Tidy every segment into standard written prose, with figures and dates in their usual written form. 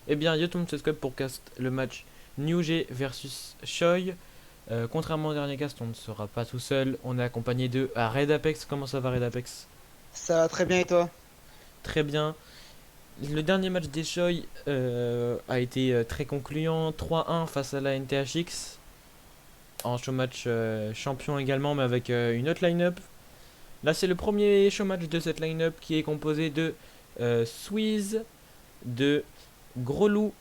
Eh bien, Yotum Scope pour cast le match Niuge versus Choi. Contrairement au dernier cast, on ne sera pas tout seul. On est accompagné de Red Apex. Comment ça va, Red Apex? Ça va très bien et toi? Très bien. Le dernier match des Choi a été très concluant. 3-1 face à la NTHX. En show match champion également, mais avec une autre line-up. Là, c'est le premier show match de cette line-up qui est composé de Squeeze, de Gros Loup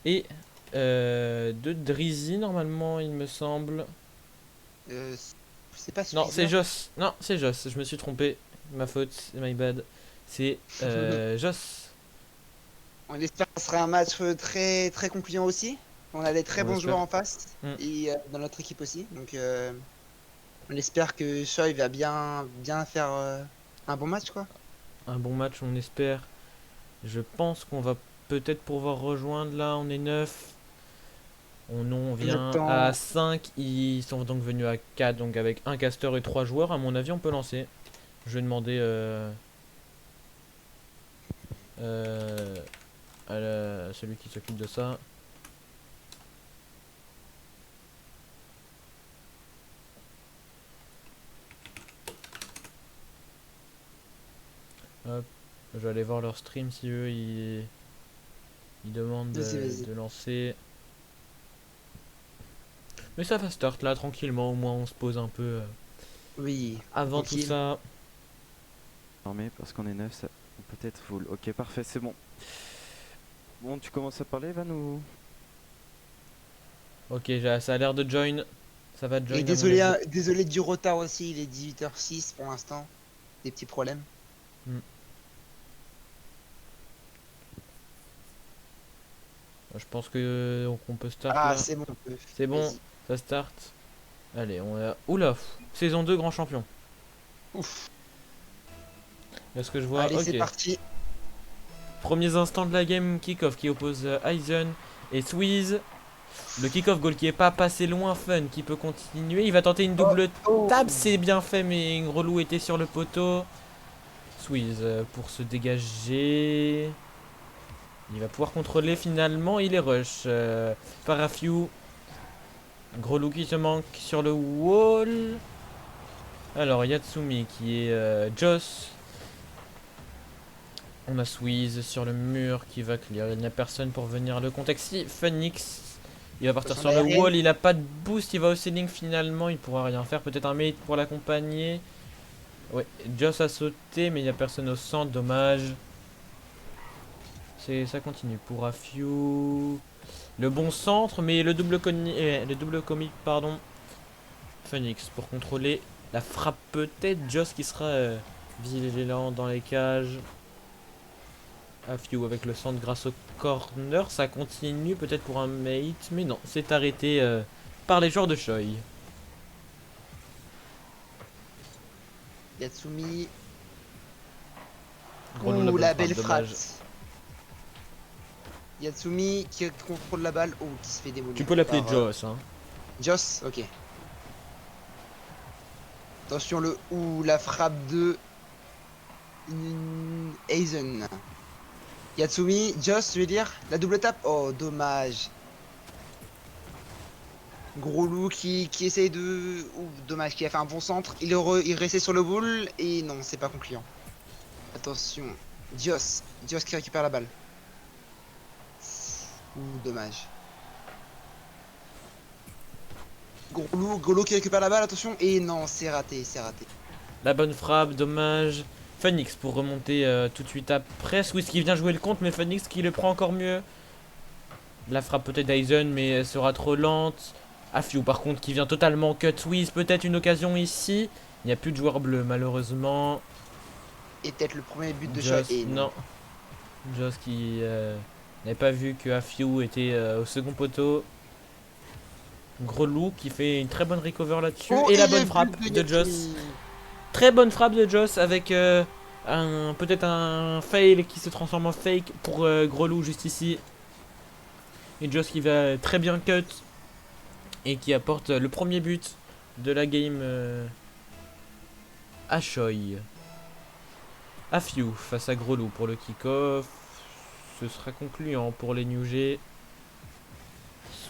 et de Drizzy, normalement, il me semble. Euh, c'est pas Non, c'est Squeezer. Joss. Non, c'est Joss. Je me suis trompé. Ma faute, my bad. C'est Joss. On espère que ce sera un match très très concluant aussi. On a des très On bons joueurs l'espère. en face Hmm. et dans notre équipe aussi. Donc on espère que Choi va bien faire un bon match quoi. Un bon match, on espère. Je pense qu'on va peut-être pouvoir rejoindre là. On est 9. On On vient à attend. 5. Ils sont donc venus à 4. Donc avec un caster et 3 joueurs, à mon avis, on peut lancer. Je vais demander euh, à celui qui s'occupe de ça. Hop. Je vais aller voir leur stream si eux ils demandent Vas-y, vas-y. de lancer. Mais ça va start là tranquillement, au moins on se pose un peu Oui, avant tout tranquille. ça. Armé parce qu'on est neuf, ça peut être full. Ok, parfait, c'est bon. Bon, tu commences à parler, Van ou... Ok, ça a l'air de join. Ça va Et join à mon désolé, avis. désolé du retard aussi, il est 18h06 pour l'instant. Des petits problèmes. Hmm. Je pense que on peut start Ah, là. c'est bon, C'est bon, vas-y. ça start. Allez, on a. Oula, saison 2 grand champion. Ouf. Est-ce que je vois? Allez, c'est Ok. parti. Premiers instants de la game, kick-off qui oppose Aizen et Squeeze. Le kick-off goal qui est pas passé loin, Fun qui peut continuer. Il va tenter une Oh, double oh. table, c'est bien fait, mais Grelou était sur le poteau. Squeeze pour se dégager. Il va pouvoir contrôler finalement. Il est rush. Parafew. Grelou qui se manque sur le wall. Alors Yatsumi qui est Joss. On a Squeeze sur le mur qui va clear. Il n'y a personne pour venir le contexte. Si, Phoenix. Il va partir Potion sur le aérienne. wall. Il a pas de boost. Il va au ceiling finalement. Il pourra rien faire. Peut-être un mate pour l'accompagner. Ouais, Joss a sauté, mais il n'y a personne au centre. Dommage. Ça continue pour Afew. Le bon centre, mais le double comic, pardon. Phoenix pour contrôler la frappe peut-être. Joss qui sera vigilant dans les cages. Afew avec le centre grâce au corner. Ça continue peut-être pour un mate, mais non, c'est arrêté par les joueurs de Choi. Yatsumi. Relou la Ouh, bonne la frappe, belle dommage. frappe. Yatsumi qui contrôle la balle. Oh, qui se fait Tu démolir peux l'appeler par Joss, hein. Joss. Ok. Attention, le ou la frappe de Aizen. Yatsumi, Joss, je veux dire. La double tape. Oh, dommage. Gros loup qui essaye de. Ouh, dommage, qui a fait un bon centre. Il restait sur le boule et non, c'est pas concluant. Attention. Joss. Joss qui récupère la balle. Ouh, dommage. Gros loup qui récupère la balle, attention. Et non, c'est raté, c'est raté. La bonne frappe, dommage. Phoenix pour remonter tout de suite après. Swiss qui vient jouer le compte, mais Phoenix qui le prend encore mieux. La frappe peut-être d'Aizen, mais elle sera trop lente. Afew par contre qui vient totalement cut Swiss. Peut-être une occasion ici. Il n'y a plus de joueur bleu malheureusement. Et peut-être le premier but de Choi. Joss, Et non. non. Joss qui n'avait pas vu que Afew était au second poteau. Gros loup qui fait une très bonne recover là-dessus. Oh, Et et la bonne le but frappe de de Joss. Yatsumi. Très bonne frappe de Joss avec peut-être un fail qui se transforme en fake pour Gros loup juste ici. Et Joss qui va très bien cut et qui apporte le premier but de la game à Choi. Afew face à Gros loup pour le kick-off. ce sera concluant pour les New G.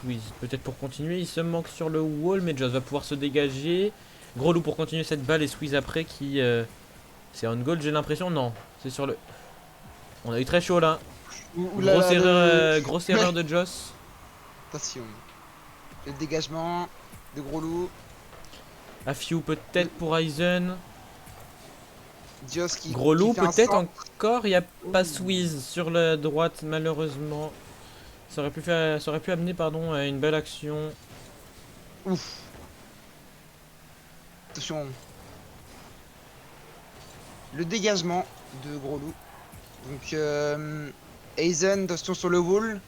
Swiss, peut-être pour continuer, il se manque sur le wall, mais Joss va pouvoir se dégager. Gros loup pour continuer cette balle et Swiss après qui... c'est on goal, j'ai l'impression. Non, c'est sur le... On a eu très chaud là. Grosse erreur de Joss. Attention. Le dégagement de gros loup. Afiu peut-être pour Aizen. Dios qui. Gros loup qui fait un peut-être centre. encore. Il n'y a pas Swiss sur la droite malheureusement. Ça aurait pu amener pardon, à une belle action. Ouf. Attention. Le dégagement de gros loup. Donc Aizen, attention sur le wall.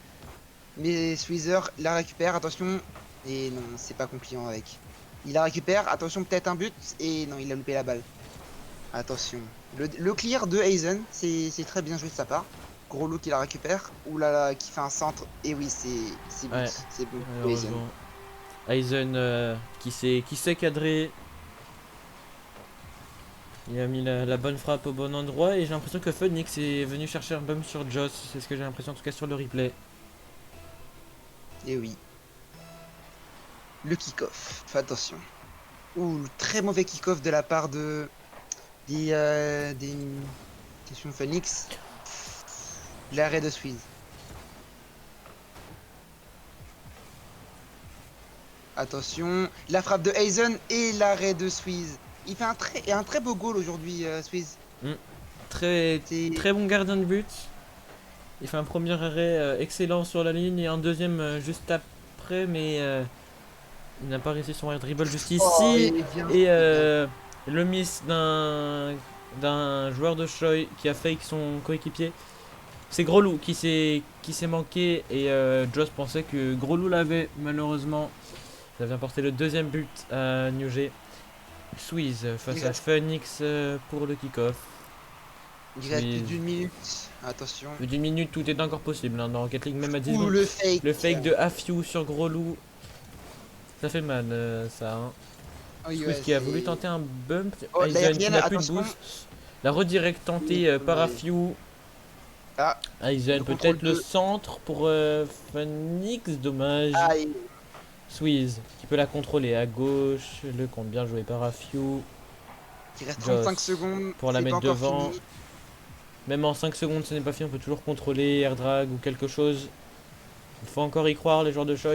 Mais Sweezer la récupère, attention. Et non, c'est pas concluant avec. Il la récupère, attention peut-être un but. Et non, il a loupé la balle. Attention. Le clear de Aizen, c'est très bien joué de sa part. Gros loup qui la récupère. Ouh là là, qui fait un centre. Et oui, c'est but. Ouais, C'est bon pour Aizen. malheureusement. Aizen qui sait cadrer. Il a mis la bonne frappe au bon endroit et j'ai l'impression que Phoenix est venu chercher un bump sur Joss. C'est ce que j'ai l'impression en tout cas sur le replay. Et oui. Le kick-off. Fais attention. Ouh, très mauvais kick-off de la part de des attention Phoenix. L'arrêt de Swiss. Attention, la frappe de Aizen et l'arrêt de Swiss. Il fait un très beau goal aujourd'hui, Swiss. Très C'est- bon gardien de but. Il fait un premier arrêt excellent sur la ligne et un deuxième juste après, mais il n'a pas réussi son air dribble juste ici. Oh, il est bien. Et le miss d'un joueur de Choi qui a fake son coéquipier. C'est Gros Loup qui s'est manqué et Joss pensait que Gros Loup l'avait. Malheureusement, ça vient porter le deuxième but à New G. Swiss face Il à reste- Phoenix pour le kick-off. Il reste Swiss. plus d'une minute. Attention. Plus d'une minute, tout est encore possible hein, dans Rocket League, même à 10 Ouh, secondes. le fake. Le fake de Afiu sur Gros Loup. Ça fait mal ça. Hein. Oui, Swiss ouais, qui a c'est- voulu tenter un bump. Oh, Aizen qui l'aérienne, n'a plus de attention. boost. La redirect tentée Oui, par ouais. Afiu. Ah, Aizen le peut-être contrôle le de- centre pour Phoenix. Dommage. aïe. Swiss qui peut la contrôler à gauche. Le compte bien joué par Afiu. Il reste Joss 35 secondes. pour la c'est pas mettre encore devant. fini. Même en 5 secondes, ce n'est pas fini. On peut toujours contrôler air drag ou quelque chose. Il faut encore y croire, les joueurs de Choi.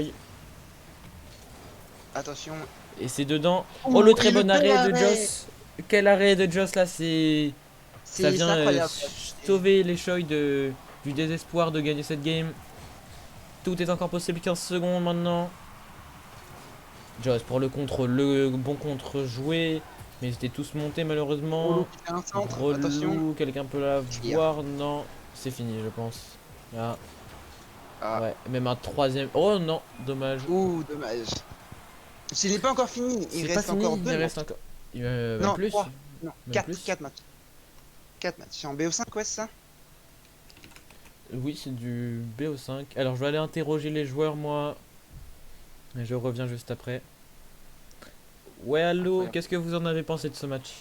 Attention. Et c'est dedans. Ouh, Oh, le très et le bon bel arrêt de arrêt. Joss. Quel arrêt de Joss là, c'est. Ça C'est vient incroyable. sauver les Choi du désespoir de gagner cette game. Tout est encore possible, 15 secondes maintenant. Joss pour le contrôle, le bon contre joué. Mais ils étaient tous montés Gros malheureusement. loup qui fait un centre. Gros Attention. loup, quelqu'un peut la Clear. voir. Non, c'est fini, je pense. Ah. Ah. Ouais, même un troisième. Oh non, dommage. Ouh, dommage. Ce n'est pas encore fini. Il C'est reste pas fini, encore il deux reste matchs. encore. Non, plus. 3. Non, Même 4, plus. 4 matchs. 4 matchs. C'est en BO5, ouais, c'est ça? Oui, c'est du BO5. Alors, je vais aller interroger les joueurs, moi. Et je reviens juste après. Ouais, allô, Incroyable. qu'est-ce que vous en avez pensé de ce match?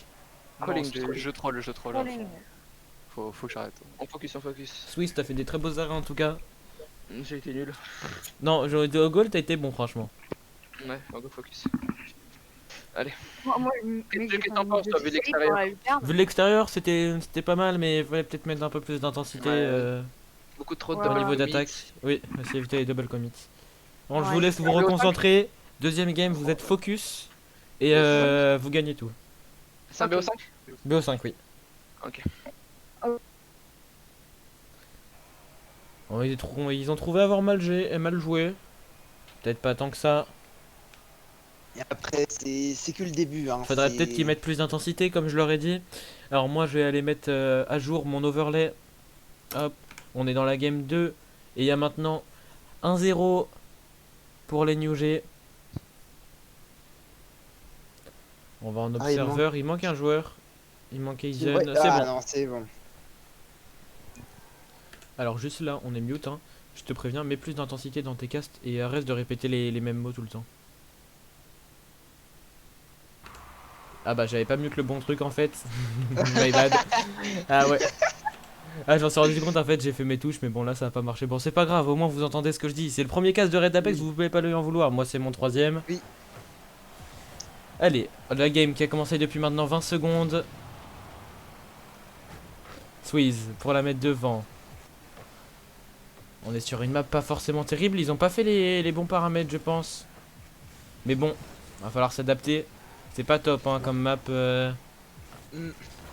Calling, je troll. Calling. Faut que j'arrête. On focus. Swiss, t'as fait des très beaux arrêts en tout cas. J'ai été nul. Non, j'aurais été au goal, t'as été bon, franchement. Ouais, on go focus. Moi, Qu'est-ce que t'en penses, toi, vu de l'extérieur? Vu de l'extérieur, c'était pas mal, mais il fallait peut-être mettre un peu plus d'intensité Ouais. Beaucoup trop de Ouais. au double niveau commit. d'attaque. Oui, c'est éviter les double commits. Bon, je vous Ouais. laisse vous reconcentrer. Deuxième game, vous êtes focus. Et vous gagnez tout. C'est un BO5? BO5, oui. Ok. Bon, ils ont trouvé avoir mal joué. Peut-être pas tant que ça. Et après, c'est que le début. Hein. Faudrait c'est- peut-être qu'ils mettent plus d'intensité, comme je leur ai dit. Alors moi, je vais aller mettre à jour mon overlay. Hop, on est dans la game 2. Et il y a maintenant 1-0 pour les New G. On va en Ah, il observeur. Il manque un joueur. Il manque Aizen. Ouais, C'est ah, bon. non, c'est bon. Alors juste là, on est mute. Hein. Je te préviens, mets plus d'intensité dans tes casts et arrête de répéter les mêmes mots tout le temps. Ah bah j'avais pas mieux que le bon truc en fait. My bad. Ah ouais. Ah, j'en suis rendu compte en fait, j'ai fait mes touches, mais bon, là ça a pas marché. Bon, c'est pas grave, au moins vous entendez ce que je dis. C'est le premier cast de Red Apex, Oui. vous pouvez pas lui en vouloir. Moi, c'est mon troisième. Oui. Allez, la game qui a commencé depuis maintenant 20 secondes. Squeeze pour la mettre devant. On est sur une map pas forcément terrible. Ils ont pas fait les bons paramètres, je pense. Mais bon, va falloir s'adapter. C'est pas top hein, comme map.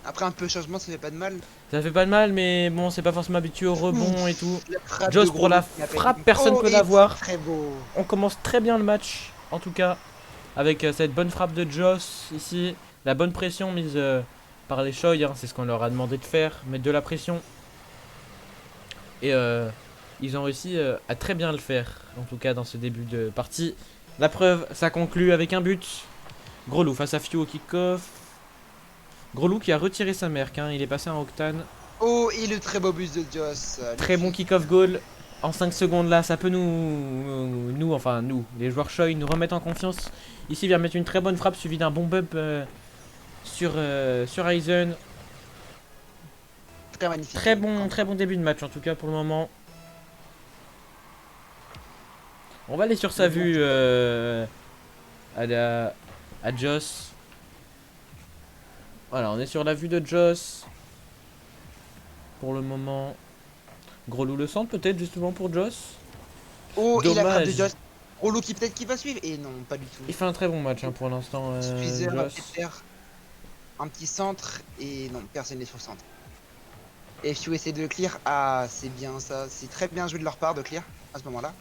Après un peu de changement, ça fait pas de mal. Ça fait pas de mal, mais bon, c'est pas forcément habitué au rebond et tout. La frappe Joss de pour la Grolou qui n'a pas frappe, été- personne Oh, peut et l'avoir. Très beau. On commence très bien le match, en tout cas, avec cette bonne frappe de Joss ici. La bonne pression mise par les Choi, hein, c'est ce qu'on leur a demandé de faire, mettre de la pression. Et ils ont réussi à très bien le faire, en tout cas dans ce début de partie. La preuve, ça conclut avec un but. Grelou face à Few au kick-off. Grelou qui a retiré sa merc, hein, il est passé en octane. Oh, et le très beau bus de Joss. Très bon kick-off goal. En 5 secondes là, ça peut nous, les joueurs Choi, nous remettre en confiance. Ici, il vient mettre une très bonne frappe suivie d'un bon bump sur Aizen. Très magnifique. Très bon début de match en tout cas pour le moment. On va aller sur sa vue à Joss. Voilà, on est sur la vue de Joss. Pour le moment. Grelou le centre peut-être justement pour Joss. Oh, et la frappe de Dommage. Joss. Grolou qui peut-être qui va suivre. Et non, pas du tout. Il fait un très bon match hein, pour l'instant. Squeezer va Joss. peut-être faire un petit centre. Et non, personne n'est sur le centre. Et FU essaie de le clear. Ah, c'est bien ça. C'est très bien joué de leur part de clear à ce moment-là.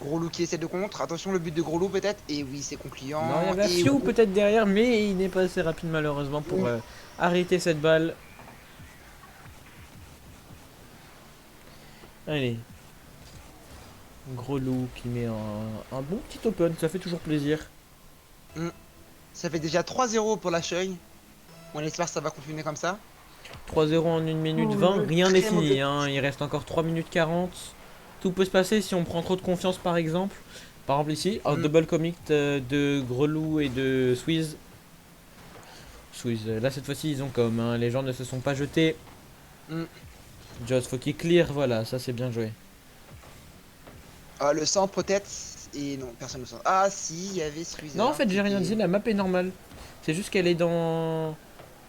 Grolou qui essaie de contre. Attention, le but de Grolou peut-être. Et oui, c'est concluant. Non, il y avait Et Few oui. peut-être derrière, mais il n'est pas assez rapide malheureusement pour arrêter cette balle. Allez. Grelou qui met un bon petit open, ça fait toujours plaisir. Ça fait déjà 3-0 pour la Choi. On espère que ça va continuer comme ça. 3-0 en 1 minute Oh, 20, le rien n'est très fini, mauvais. hein. Il reste encore 3 minutes 40. Tout peut se passer si on prend trop de confiance par exemple. Par exemple ici, un double commit de Grelou et de Squeeze. Squeeze, là cette fois-ci ils ont comme, hein. Les gens ne se sont pas jetés. Joss, faut qu'il clear, voilà, ça c'est bien joué. Ah, le centre peut-être. Et non, personne ne centre. Ah si, il y avait Squeezer. Non en fait qui j'ai rien était- dit, la map est normale. C'est juste qu'elle est dans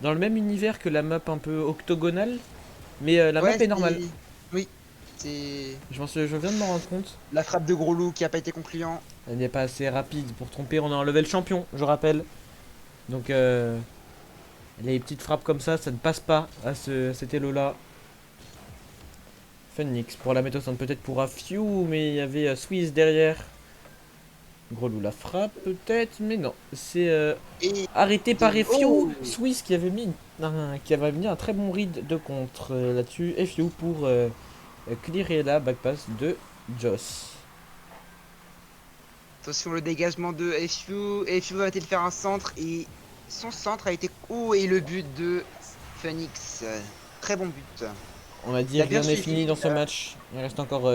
le même univers que la map un peu octogonale. Mais la Ouais, map est normale. Oui, c'est Je viens de m'en rendre compte. la frappe de Grolou qui a pas été concluant. Elle n'est pas assez rapide pour tromper. On est en level champion, je rappelle. Donc les petites frappes comme ça ne passe pas à cet elo là. Phoenix pour la mettre au centre, peut-être pour Few, mais il y avait Squeeze derrière. Grelou la frappe peut-être, mais non. C'est Et arrêté par Et- Few. oh. Squeeze qui avait mis un très bon read de contre là-dessus. Et Few pour clearer la backpass de Joss. attention le dégagement de FU. FU va-t-il faire un centre et son centre a été. Oh, et le but de Phoenix. Très bon but. On a dit Il a bien rien n'est suivi, fini dans ce match. Il reste encore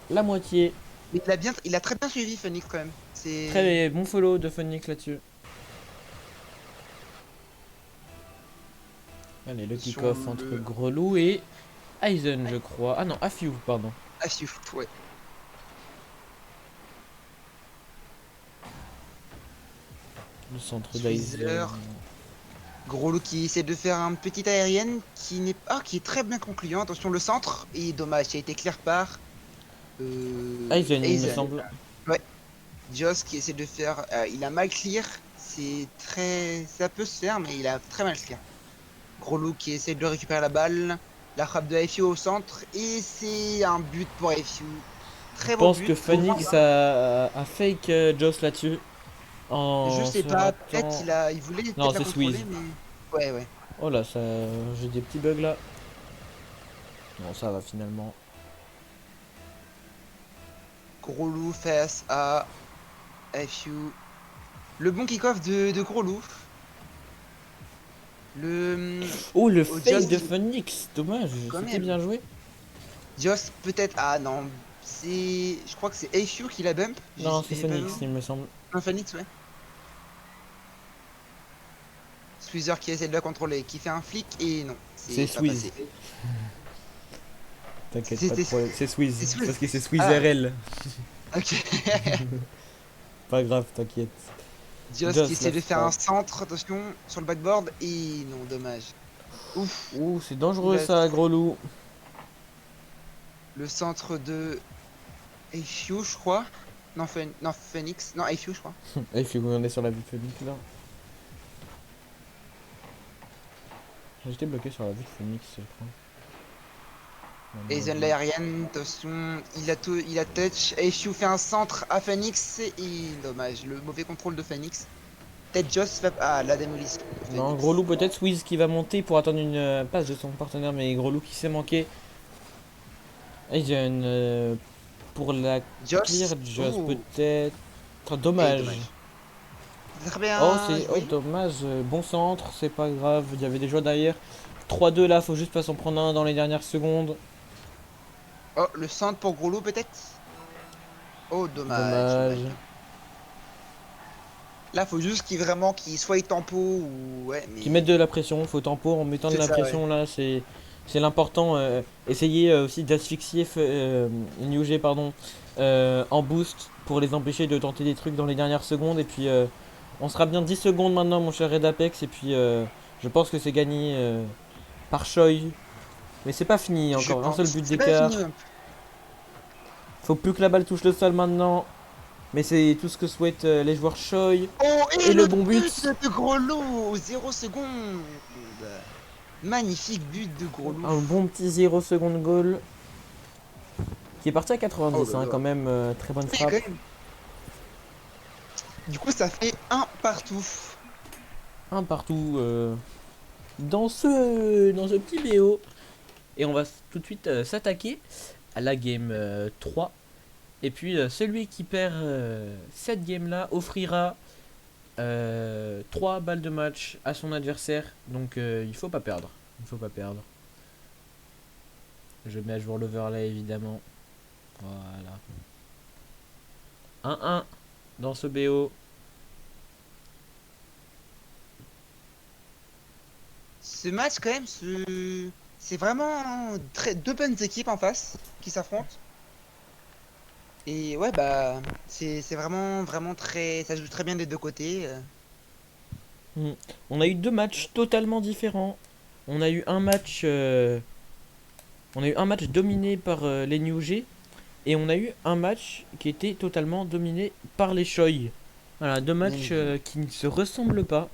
la moitié. Mais il a très bien suivi Phoenix quand même. C'est Très bon follow de Phoenix là-dessus. Allez, le Sur kick-off entre le- Grelou et Aizen, je crois. Ah non, Few, pardon. FU, ouais. Le centre Squeezer. d'Aizen. Grolou qui essaie de faire une petite aérienne qui est très bien concluant. Attention le centre et dommage, il a été clear par Aizen, il me Aizen. semble. Joss qui essaie de faire, il a mal clear, ça peut se faire mais il a très mal clear. Grolou qui essaie de récupérer la balle, la frappe de FU au centre et c'est un but pour FU. Très Je bon pense but. que Phoenix a fake Joss là-dessus. Je sais se pas, ratant- peut-être il voulait Non, peut-être la c'est contrôler Squeeze. mais ouais. Oh là, ça, j'ai des petits bugs là. Non, ça va finalement. Grolou face à FU. Le bon kick-off de Grolou. Oh, le Oh, fake Joss de qui- Phoenix, dommage, Quand c'était même. bien joué. Joss peut-être. Ah non, je crois que c'est FU qui la bump. Non, c'est J'ai pas Phoenix, vu. il me semble. Un Phoenix, ouais. Squeezer qui essaie de la contrôler, qui fait un flic et non, C'est pas Swiss. passé. T'inquiète, C'est- pas de c'est- problème. C'est Swiss. c'est Swiss. Parce que c'est Swiss Ah. RL. Ok. Pas grave, t'inquiète. Joss Joss, qui essaie la de faire un frappe. centre, attention, sur le backboard. Et non, dommage. Ouf. Ouh, c'est dangereux Il ça, gros loup. Le centre de AFU, je crois. Non, non, Phoenix. Non, AFU, je crois. Et il fait on est sur la vue de Phoenix là. J'étais bloqué sur la vue de Phoenix, je crois. Aizen l'aérienne, attention, il a touch. AFU fait un centre à Phoenix. Et dommage, le mauvais contrôle de Phoenix. Peut-être Joss va. Ah, la démolition. de Non, Phoenix. gros loup peut-être Swiss qui va monter pour attendre une passe de son partenaire, mais gros loup qui s'est manqué. Aizen pour la Joss. clear, Joss Oh. peut-être. Et Dommage. Très bien. Oh, c'est joué. dommage. Bon centre, c'est pas grave. Il y avait des joueurs derrière. 3-2 là, faut juste pas s'en prendre un dans les dernières secondes. Oh, le centre pour Groslo peut-être. Oh, Dommage. Là, faut juste qu'il soit tempo ou ouais, mais Qui mettent de la pression, faut tempo en mettant de C'est la ça, pression là, c'est l'important. Essayer aussi d'asphyxier Nyuge, pardon, en boost pour les empêcher de tenter des trucs dans les dernières secondes. Et puis on sera bien 10 secondes maintenant, mon cher Red Apex. Et puis je pense que c'est gagné par Choi. Mais c'est pas fini, je encore un seul pense- but c'est pas d'écart. fini. Faut plus que la balle touche le sol maintenant. Mais c'est tout ce que souhaitent les joueurs Choi. Oh, Et le bon but. de Groslo, 0 secondes. Magnifique but de Groslo. Un bon petit 0 seconde goal. Qui est parti à 90, Oh là hein, là. quand même, très bonne Mais frappe. quand même. Du coup, ça fait un partout. Un partout dans ce petit BO. Et on va tout de suite s'attaquer à la game 3. Et puis celui qui perd cette game là offrira 3 balles de match à son adversaire. Donc il faut pas perdre. Il faut pas perdre. Je mets à jour l'overlay évidemment. Voilà. 1-1 dans ce BO. Ce match, quand même, c'est vraiment deux bonnes équipes en face qui s'affrontent. Et ouais, bah, c'est vraiment très. Ça joue très bien des deux côtés. On a eu 2 matchs totalement différents. On a eu un match dominé par les Nyuge et on a eu un match qui était totalement dominé par les Choi. Voilà, 2 matchs qui ne se ressemblent pas.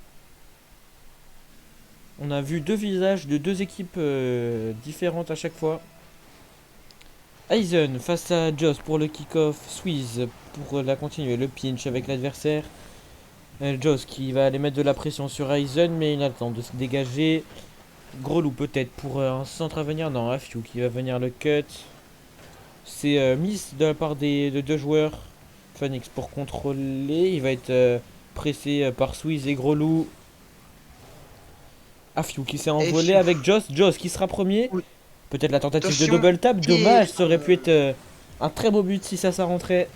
On a vu 2 visages de 2 équipes différentes à chaque fois. Aizen face à Joss pour le kick-off, Swiss pour la continuer, le pinch avec l'adversaire. Joss qui va aller mettre de la pression sur Aizen, mais il attend de se dégager. Gros loup peut-être pour un centre à venir. Non, Afiu qui va venir le cut. C'est miss de la part de 2 joueurs. Phoenix pour contrôler. Il va être pressé par Swiss et Gros loup. Afiu qui s'est envolé Afiu. avec Joss. Joss qui sera premier. Oui. Peut-être la tentative Attention, de double tap. pied. Dommage, ça aurait pu être un très beau but si ça rentrait.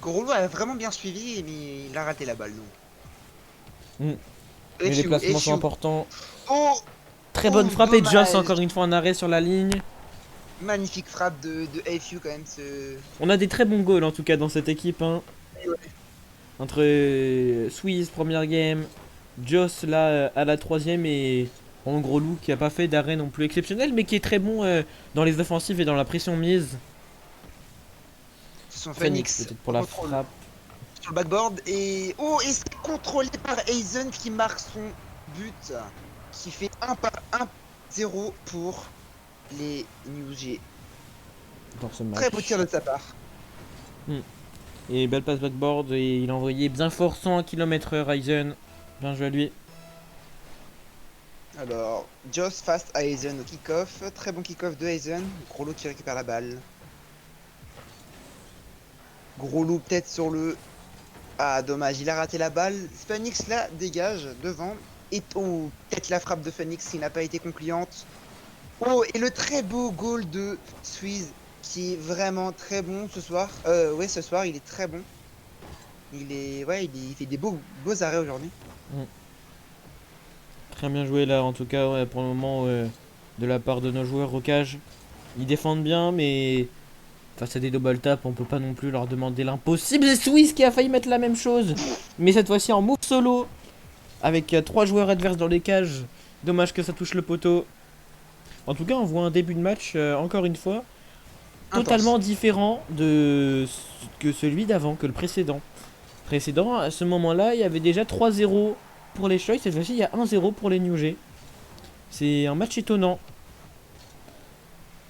Groslo a vraiment bien suivi, mais il a raté la balle, non. Mais les Afiu, placements sont Afiu. importants. Oh, Très bonne Oh, frappe et Joss dommage. encore une fois en arrêt sur la ligne. magnifique frappe de AFU quand même. On a des très bons goals en tout cas dans cette équipe. Hein. Ouais. Entre Swiss première game, Joss là à la 3ème et en gros loup qui a pas fait d'arrêt non plus exceptionnel mais qui est très bon dans les offensives et dans la pression mise. Son Phoenix Phoenix peut-être pour la contrôle frappe. sur le backboard et oh, et c'est contrôlé par Aizen qui marque son but, qui fait 1-0 pour les Nyuge. Dans ce match. Très beau tir de sa part. Et belle passe backboard et il a envoyé bien fort 101 km/h Aizen. Bien joué à lui. Alors, Joss face à Aizen au kick-off. Très bon kick-off de Aizen. Gros loup qui récupère la balle. Gros loup peut-être sur le... Ah, dommage, il a raté la balle. Phoenix là dégage devant. Et oh, peut-être la frappe de Phoenix qui n'a pas été concluante. Oh, et le très beau goal de Swiss qui est vraiment très bon ce soir. Ouais, ce soir il est très bon. Il fait des beaux arrêts aujourd'hui. Très bien joué là en tout cas ouais, pour le moment de la part de nos joueurs au cage. Ils défendent bien, mais face à des double tap, on peut pas non plus leur demander l'impossible. C'est Swiss qui a failli mettre la même chose, mais cette fois-ci en move solo, avec 3 joueurs adverses dans les cages. Dommage que ça touche le poteau. En tout cas, on voit un début de match, encore une fois, totalement différent que celui d'avant, que le précédent. À ce moment-là, il y avait déjà 3-0 pour les Choi. Cette fois-ci, il y a 1-0 pour les New G. C'est un match étonnant.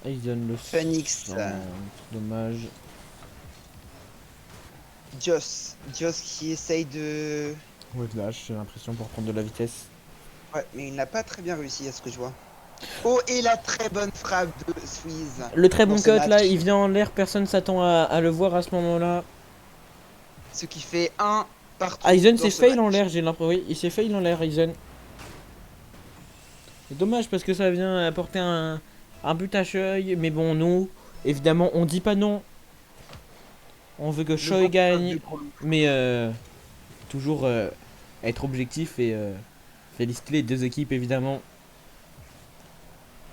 Ils donnent le Phoenix. centre, dommage. Joss qui essaye de... Ouais, de lâche, j'ai l'impression, pour prendre de la vitesse. Ouais, mais il n'a pas très bien réussi à ce que je vois. Oh, et la très bonne frappe de Swiss. Le très bon Dans ce cut match. là, il vient en l'air, personne s'attend à le voir à ce moment-là. Ce qui fait 1 partout. Aizen dans s'est ce fail match. en l'air, j'ai l'impression. Oui, il s'est fail en l'air, Aizen. C'est dommage parce que ça vient apporter un but à Choi. Mais bon, nous, évidemment, on dit pas non. On veut que Le Choi bon gagne. de Gros Loup. Mais toujours être objectif et féliciter les deux équipes, évidemment.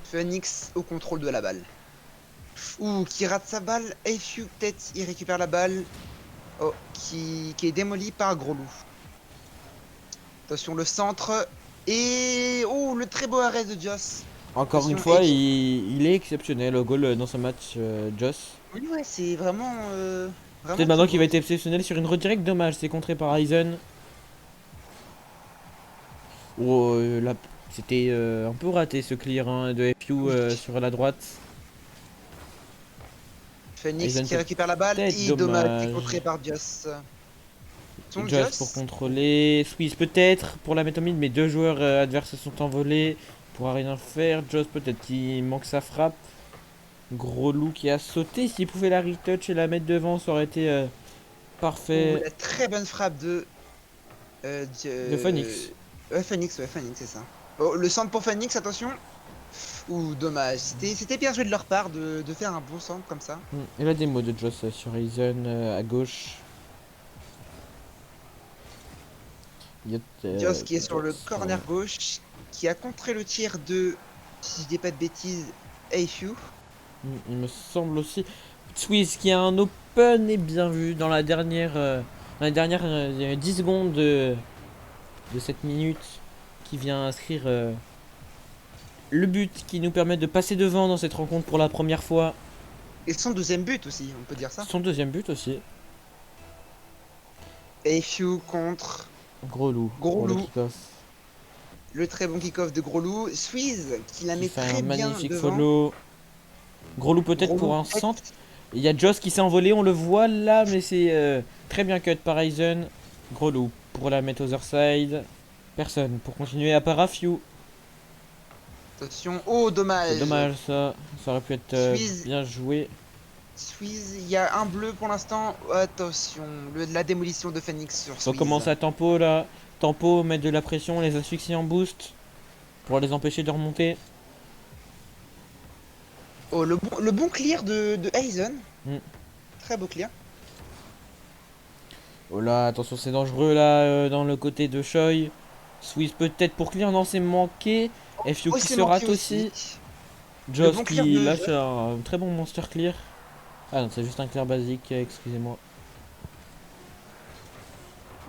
Phoenix au contrôle de la balle. Ouh, qui rate sa balle. FU peut-être, il récupère la balle. Oh, qui est démoli par Gros Loup. Attention, le centre. Et... Oh, le très beau arrêt de Joss. Encore une Attention, fois, H. il est exceptionnel au goal dans ce match, Joss. Oui, ouais, c'est vraiment... Peut-être maintenant qu'il va être exceptionnel sur une redirect, dommage, c'est contré par Aizen. Oh, là, c'était un peu raté ce clear hein, de FU sur la droite. Phoenix Aizen qui peut récupère la balle. peut-être Et dommage, dommage. c'est contré par Joss. Son Joss pour contrôler, Swiss peut-être pour la mettre au mid, mais deux joueurs adverses se sont envolés. Pourra rien faire, Joss peut-être qui manque sa frappe. Gros Loup qui a sauté, s'il pouvait la retouch et la mettre devant, ça aurait été parfait. La très bonne frappe de... De Phoenix. Ouais, Phoenix, c'est ça. Oh, le centre pour Phoenix, attention. Ouh, dommage. C'était bien joué de leur part de faire un bon centre comme ça. Et la démo de Joss sur Aizen à gauche. Joss qui est sur le corner gauche, qui a contré le tir de, si je dis pas de bêtises, AFU. Il me semble aussi. Swiss qui a un open et bien vu dans la dernière, il y a 10 secondes de cette minute qui vient inscrire le but qui nous permet de passer devant dans cette rencontre pour la première fois. Et son deuxième but aussi, on peut dire ça. Son deuxième but aussi. AFU contre Gros Loup. Gros pour le Loup. kick-off. le très bon kick-off de Gros Loup. Swiss qui la Qui met fait très un bien magnifique devant. follow. Gros Loup peut-être Gros pour Loup, un peut-être. centre. Il y a Joss qui s'est envolé, on le voit là, mais c'est très bien cut par Aizen. Gros Loup pour la mettre other side. Personne pour continuer à part Afiu. Attention, oh dommage. C'est dommage ça, ça aurait pu être Swiss. bien joué. Swiss, il y a un bleu pour l'instant. Attention, la démolition de Phoenix sur On Swiss. commence à tempo là. Tempo, mettre de la pression, les asphyxier en boost. Pour les empêcher de remonter. Oh, le bon clear de Aizen. Mm. Très beau clear. Oh là, attention c'est dangereux là dans le côté de Choi. Swiss peut-être pour clear, non c'est manqué. FU Oh, qui c'est se rate manqué aussi. Joss bon clear qui de lâche un très bon monster clear. Ah non, c'est juste un clear basique, excusez-moi.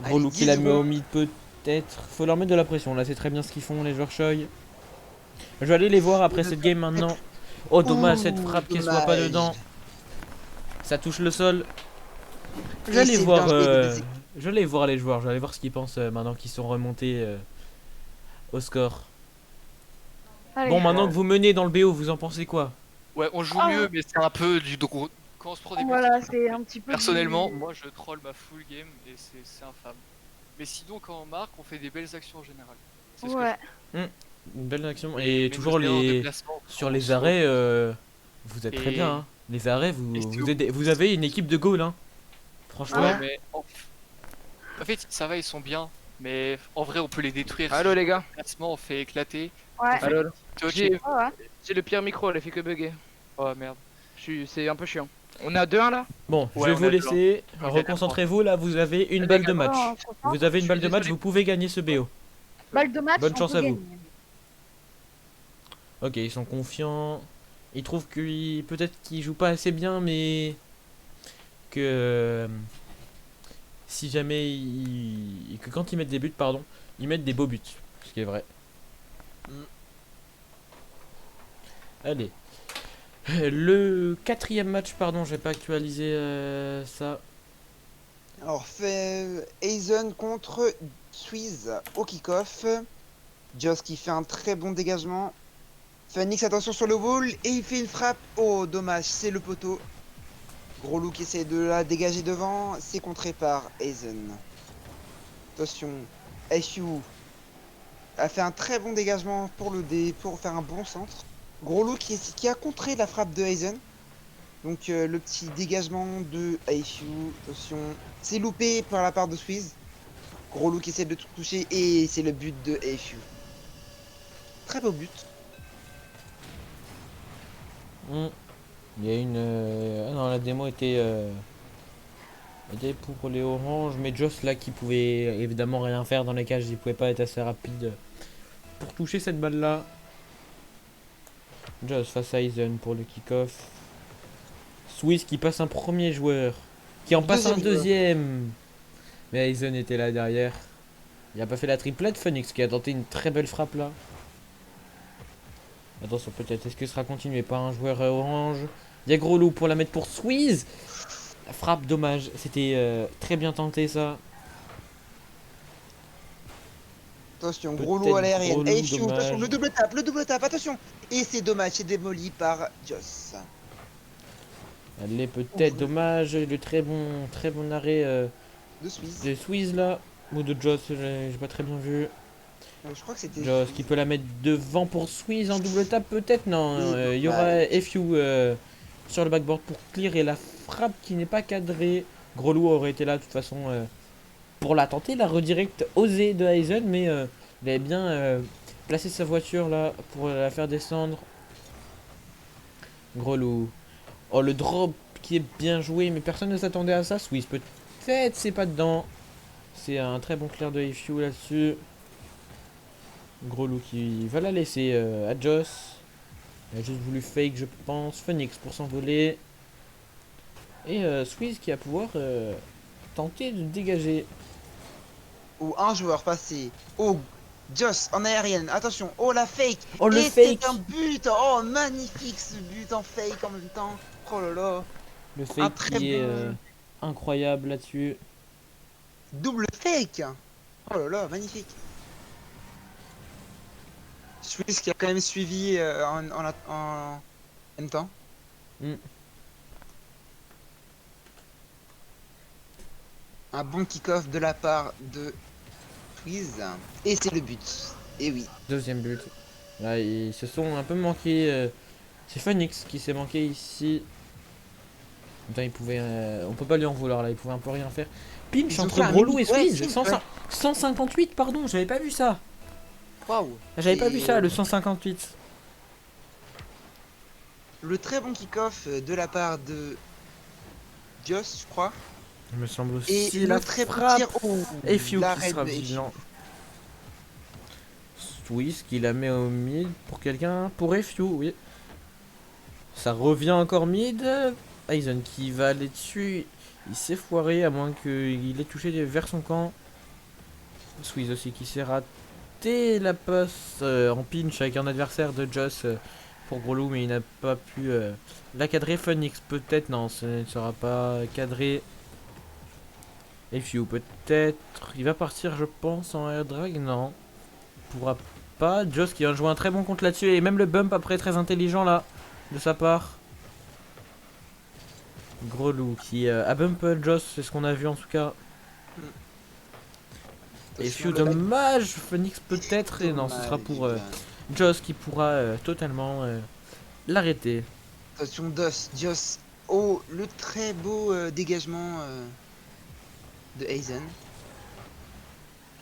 Gros Allez, Loup 10 qui l'a mis au secondes. mid peut-être. Faut leur mettre de la pression là, c'est très bien ce qu'ils font les joueurs Choi. Je vais aller les voir après cette game maintenant. Oh dommage cette Ouh, frappe qui soit pas dommage. dedans. Ça touche le sol. Je Et vais aller c'est voir, bien joué des deux équipes. je vais aller voir les joueurs, je vais aller voir ce qu'ils pensent maintenant qu'ils sont remontés au score. Allez. Bon maintenant que vous menez dans le BO, vous en pensez quoi? Ouais, on joue Ah. mieux, mais c'est un peu du gros. Quand on se prend des buts, Voilà, c'est un petit peu. personnellement, moi je troll ma full game et c'est infâme. Mais sinon, quand on marque, on fait des belles actions en général. C'est ce que Ouais. Une belle action. je- Et mais toujours nos erreurs de les placement, sur on les saute. arrêts, vous êtes très Et- bien. Hein. Les arrêts, vous, et vous avez une équipe de goal. Hein. Franchement. Ouais, mais en fait, ça va, ils sont bien. Mais en vrai, on peut les détruire. Allo les gars, Placement, on fait éclater. Ouais. On fait allo. touch J'ai et- Ouais. j'ai le pire micro, elle fait que bugger. Oh merde. C'est un peu chiant. On est à 2-1 là. Bon, je Ouais, vais on vous a laisser. On est Reconcentrez-vous là, vous avez une balle de match. Oh, je comprends. Vous avez une Je balle suis de match, désolé. vous pouvez gagner ce BO. Balle de match. Bonne on chance peut à vous. gagner. Ok, ils sont confiants. Ils trouvent que peut-être qu'ils jouent pas assez bien, mais que si jamais que quand ils mettent des buts, pardon, ils mettent des beaux buts, ce qui est vrai. Mm. Allez, le quatrième match, pardon, j'ai pas actualisé ça. Alors, fait Aizen contre Suisse au kick-off. Joss qui fait un très bon dégagement. Phoenix, attention sur le wall. Et il fait une frappe. Oh, dommage, c'est le poteau. Gros loup qui essaie de la dégager devant. C'est contré par Aizen. Attention, SU a fait un très bon dégagement pour faire un bon centre. Gros loup qui a contré la frappe de Aizen. Donc le petit dégagement de AFU, attention, c'est loupé par la part de Squeeze. Gros loup qui essaie de tout toucher et c'est le but de AFU. Très beau but. Hmm. Il y a une... Ah non, la démo était pour les oranges, mais Joss là qui pouvait évidemment rien faire dans les cages, il pouvait pas être assez rapide pour toucher cette balle là. Joss face à Aizen pour le kick-off. Swiss qui passe un premier joueur, qui en passe un deuxième. Mais Aizen était là derrière. Il a pas fait la triplette, Phoenix qui a tenté une très belle frappe là. Attention peut-être, est-ce que ce sera continué par un joueur orange? Il y a Gros Loup pour la mettre pour Squeeze. La frappe, dommage, c'était très bien tenté ça. Attention, Gros loup à l'aérienne. Gros Loup, AFU, dommage. attention, le double tap, attention. Et c'est dommage, c'est démoli par Joss. Allez, peut-être, dommage, le très bon arrêt De Suisse. de Squeeze là. Ou de Joss, j'ai pas très bien vu. Je crois que c'était. Joss qui peut la mettre devant pour Squeeze en double tap peut-être. Non, Oui, il y aura FU sur le backboard pour clear et la frappe qui n'est pas cadrée. Gros Loup aurait été là de toute façon pour la tenter, la redirect osée de Aizen, mais il avait bien placé sa voiture là pour la faire descendre. Gros Loup. Oh, le drop qui est bien joué, mais personne ne s'attendait à ça. Swiss peut-être c'est pas dedans. C'est un très bon clear de FU là-dessus. Gros Loup qui va la laisser à Joss. Il a juste voulu fake, je pense. Phoenix pour s'envoler. Et Squeeze qui va pouvoir tenter de dégager. Où un joueur passé. Oh, Joss en aérienne. Attention. Oh, la fake. Oh, le et fake. c'est un but. Oh, magnifique ce but en fake en même temps. Oh là là. Le Un fake très qui est bon- incroyable là-dessus. Double fake. Oh là là, magnifique. Swiss qui a quand même suivi en même temps. Mm. Un bon kick-off de la part de Swiss. Et c'est le but. Et oui. Deuxième but. Là, ils se sont un peu manqués. C'est Phoenix qui s'est manqué ici. Putain, il pouvait, on peut pas lui en vouloir là, il pouvait un peu rien faire. Pinch Ils ont entre fait un Gros Loup mini- et Squeeze. ouais, 158, pardon, j'avais pas vu ça. Waouh. J'avais pas Et vu ça, le 158. Le très bon kick-off de la part de Joss, je crois. Il me semble Et aussi le la très bon frappe. tir. Oh, FU qui l'arrêt sera de FU. vigilant. Swiss qui la met au mid pour quelqu'un. Pour FU, oui. Ça revient encore mid. Aizen qui va aller dessus. Il s'est foiré à moins qu'il ait touché vers son camp. Swiss aussi qui s'est raté la passe en pinch avec un adversaire de Joss pour Gros Loup, mais il n'a pas pu la cadrer. Phoenix peut-être, non, ce ne sera pas cadré. FU peut-être, il va partir je pense en air drag, non, pourra pas. Joss qui a joué un très bon compte là-dessus et même le bump après très intelligent là de sa part. Gros Loup qui a bump Joss, c'est ce qu'on a vu en tout cas. Attention, FU le back- dommage, Phoenix peut-être, et non, ce sera pour Joss qui pourra totalement l'arrêter. Attention, Joss. Oh, le très beau dégagement de Aizen.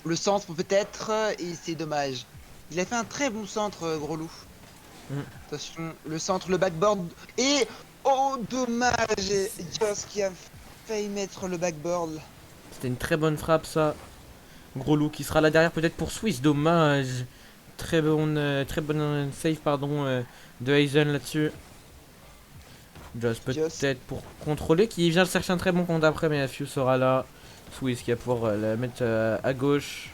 Le centre peut-être, et c'est dommage. Il a fait un très bon centre, Gros Loup. Mm. Attention, le centre, le backboard. Et oh, dommage. Joss qui a failli mettre le backboard. C'était une très bonne frappe ça. Gros Loup qui sera là derrière peut-être pour Swiss, dommage. très bonne save pardon, de Aizen là-dessus. Joss Joss. peut-être pour contrôler, qui vient chercher un très bon compte après, mais Fiu sera là. Swiss qui va pouvoir la mettre à gauche.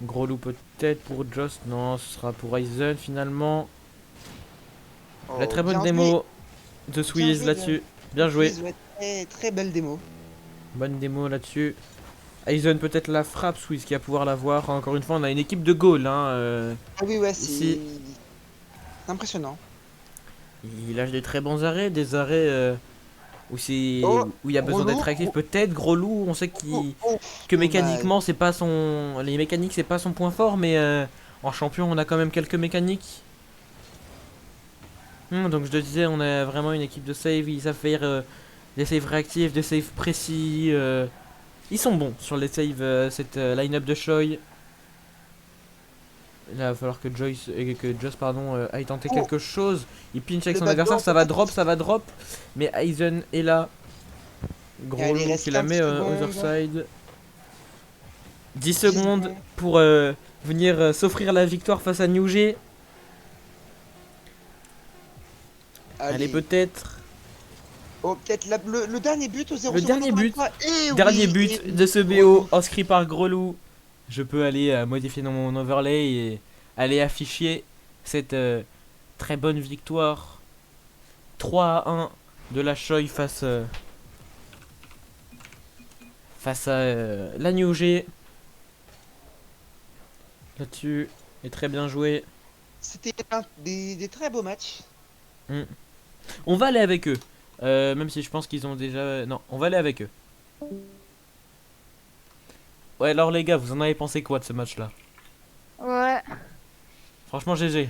Gros loup peut-être pour Joss, non ce sera pour Aizen finalement. La Oh, très bonne bien démo de Bien Swiss joué, là-dessus. Bien joué. Swiss, ouais, très belle démo. Bonne démo là-dessus. Aizen peut-être la frappe, Swiss qui va pouvoir la voir. Encore une fois, on a une équipe de goal. Hein, Ah oui, ouais, Ici. c'est impressionnant. Il lâche des très bons arrêts, des arrêts où Oh, où il y a besoin gros d'être loup. actif. Peut-être gros loup, on sait Oh, que dommage. mécaniquement c'est pas son, les mécaniques c'est pas son point fort, mais en champion on a quand même quelques mécaniques. Donc je te disais, on a vraiment une équipe de save. Ils savent faire des saves réactifs, des saves précis. Ils sont bons sur les saves, cette line-up de Choi. Là, il va falloir que Joss pardon, aille tenter Oh. quelque chose. Il pinch avec Le son backdoor, adversaire, ça va drop. Mais Aizen est là. Gros allez, loup reste qui la 15 met secondes. other side. 10 10 secondes secondes. pour venir s'offrir la victoire face à New G. Allez, peut-être. Oh, peut-être le dernier but au 0. Le dernier but. Et Dernier oui, but et oui. de ce BO inscrit par Gros loup. Je peux aller modifier dans mon overlay et aller afficher cette très bonne victoire 3-1 de la Choi face à la New G. Là-dessus est très bien joué. C'était des très beaux matchs. On va aller avec eux. Même si je pense qu'ils ont déjà... Non, on va aller avec eux. Ouais, alors les gars, vous en avez pensé quoi de ce match-là? Ouais. Franchement, GG.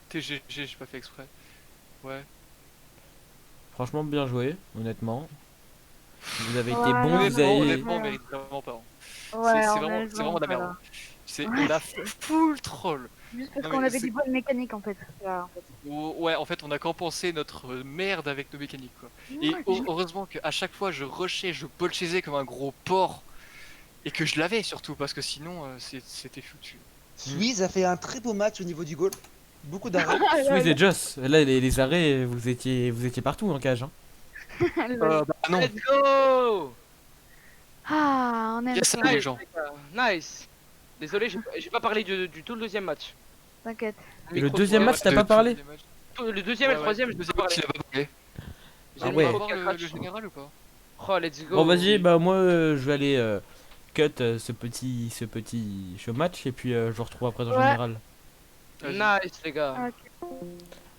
TGG, j'ai pas fait exprès. Ouais. Franchement, bien joué, honnêtement. Vous avez été Ouais, bons, non, vous mais- avez... Honnêtement, on mérite vraiment pas. Hein. Ouais, C'est vraiment de la merde. On a full troll. Juste parce Non, qu'on mais avait c'est- des bonnes mécaniques en fait. Là, en fait. Ouais, en fait, on a compensé notre merde avec nos mécaniques, quoi. Et Ouais, heureusement qu'à chaque fois, je rushais, je bolchisais comme un gros porc. Et que je l'avais surtout, parce que sinon, c'était foutu. Swiss a fait un très beau match au niveau du goal. Beaucoup d'arrêts. Swiss et Joss, là les arrêts, vous étiez partout en cage. Hein. Bah non, Let's go! Ah, on aime yes, ça. les gens. Nice! Désolé, j'ai pas parlé du tout le deuxième match. T'inquiète. Et le Micro deuxième sur- match, t'as pas parlé? Le deuxième et le troisième, je je peux sais pas pas parler. s'il a pas parlé. J'ai Ah le ouais. micro On qui va voir crache. le général ou pas? Oh, let's go! Bon, vas-y, bah moi je vais aller cut ce petit show match et puis je vous retrouve après dans le Ouais. général. Vas-y. Nice, les gars.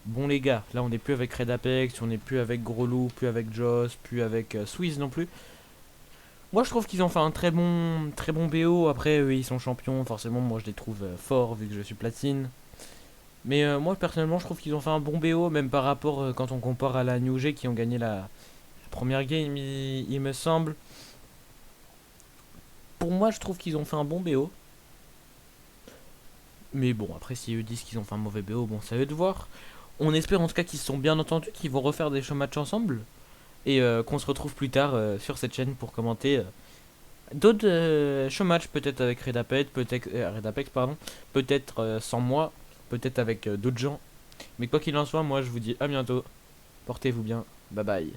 Bon les gars, là on n'est plus avec Red Apex, on n'est plus avec Gros Loup, plus avec Joss, plus avec Swiss non plus. Moi je trouve qu'ils ont fait un très bon BO. Après eux ils sont champions, forcément moi je les trouve forts vu que je suis platine. Mais moi personnellement je trouve qu'ils ont fait un bon BO, même par rapport quand on compare à la New G qui ont gagné la première game il me semble. Pour moi je trouve qu'ils ont fait un bon BO. Mais bon après si eux disent qu'ils ont fait un mauvais BO, bon c'est à eux de voir. On espère en tout cas qu'ils se sont bien entendus, qu'ils vont refaire des show matchs ensemble. Et qu'on se retrouve plus tard sur cette chaîne pour commenter d'autres show matchs, peut-être avec Red Apex, pardon, peut-être sans moi, peut-être avec d'autres gens. Mais quoi qu'il en soit, moi je vous dis à bientôt. Portez-vous bien. Bye bye.